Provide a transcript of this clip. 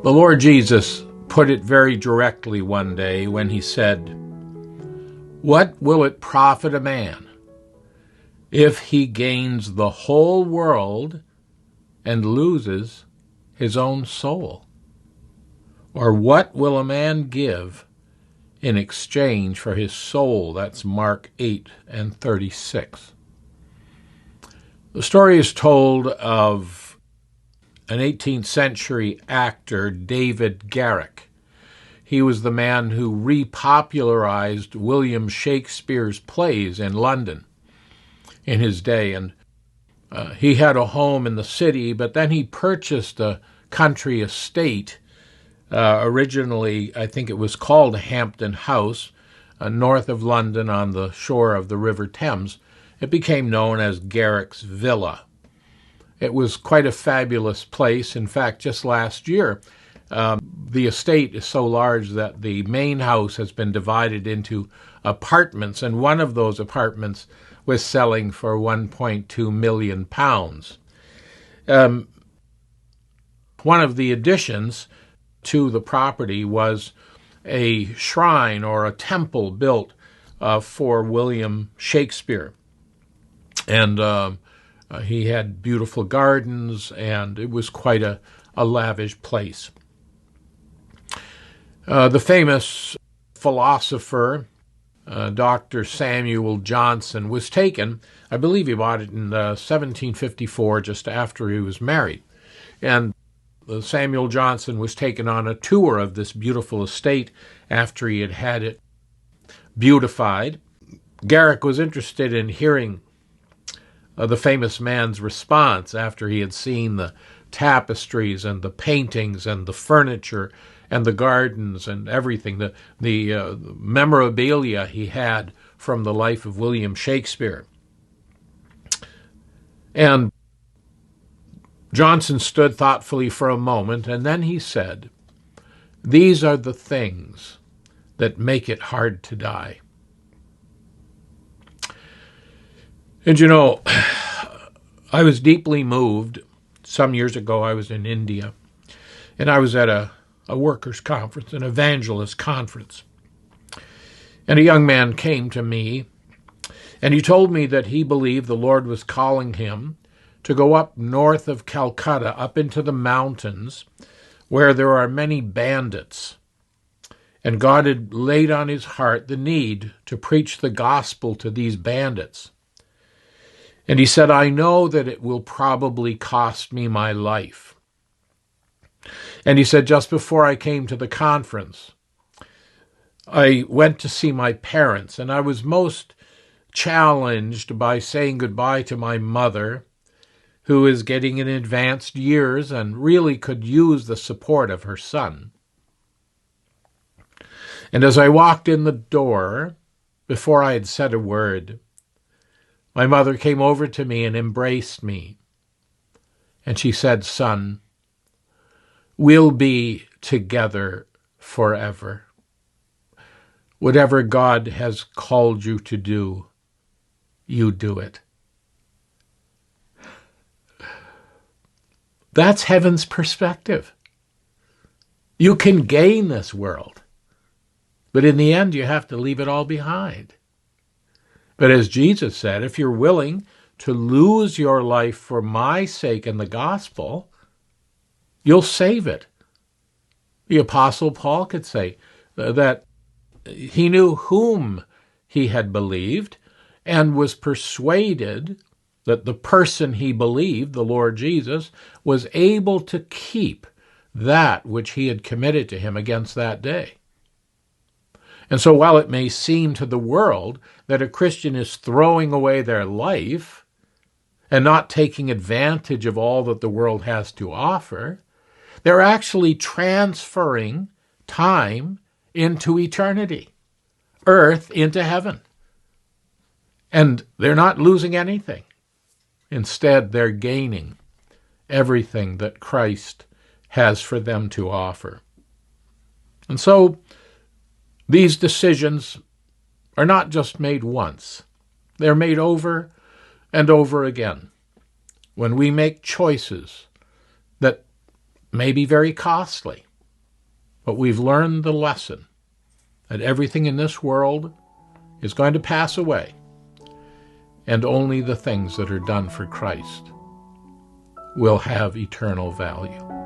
The Lord Jesus put it very directly one day when he said, "What will it profit a man if he gains the whole world and loses his own soul? Or what will a man give in exchange for his soul?" That's Mark 8:36. The story is told of an 18th century actor, David Garrick. He was the man who repopularized William Shakespeare's plays in London in his day. And he had a home in the city, but then he purchased a country estate. Originally, I think it was called Hampton House, north of London on the shore of the River Thames. It became known as Garrick's Villa. It was quite a fabulous place. In fact, just last year, the estate is so large that the main house has been divided into apartments, and one of those apartments was selling for £1.2 million. One of the additions to the property was a shrine or a temple built for William Shakespeare. And he had beautiful gardens, and it was quite a lavish place. The famous philosopher, Dr. Samuel Johnson, was taken, I believe he bought it in 1754, just after he was married. And Samuel Johnson was taken on a tour of this beautiful estate after he had had it beautified. Garrick was interested in hearing the famous man's response after he had seen the tapestries and the paintings and the furniture and the gardens and everything, the memorabilia he had from the life of William Shakespeare. And Johnson stood thoughtfully for a moment, and then he said, "These are the things that make it hard to die." And you know, I was deeply moved. Some years ago, I was in India, and I was at a workers' conference, an evangelist conference. And a young man came to me, and he told me that he believed the Lord was calling him to go up north of Calcutta, up into the mountains, where there are many bandits. And God had laid on his heart the need to preach the gospel to these bandits. And he said, "I know that it will probably cost me my life." And he said, "Just before I came to the conference, I went to see my parents, and I was most challenged by saying goodbye to my mother, who is getting in advanced years and really could use the support of her son. And as I walked in the door, before I had said a word, my mother came over to me and embraced me. And she said, 'Son, we'll be together forever. Whatever God has called you to do, you do it.'" That's heaven's perspective. You can gain this world, but in the end, you have to leave it all behind. But as Jesus said, if you're willing to lose your life for my sake and the gospel, you'll save it. The Apostle Paul could say that he knew whom he had believed and was persuaded that the person he believed, the Lord Jesus, was able to keep that which he had committed to him against that day. And so while it may seem to the world that a Christian is throwing away their life and not taking advantage of all that the world has to offer, they're actually transferring time into eternity, earth into heaven. And they're not losing anything. Instead, they're gaining everything that Christ has for them to offer. And so these decisions are not just made once. They're made over and over again. When we make choices that may be very costly, But we've learned the lesson that everything in this world is going to pass away, and only the things that are done for Christ will have eternal value.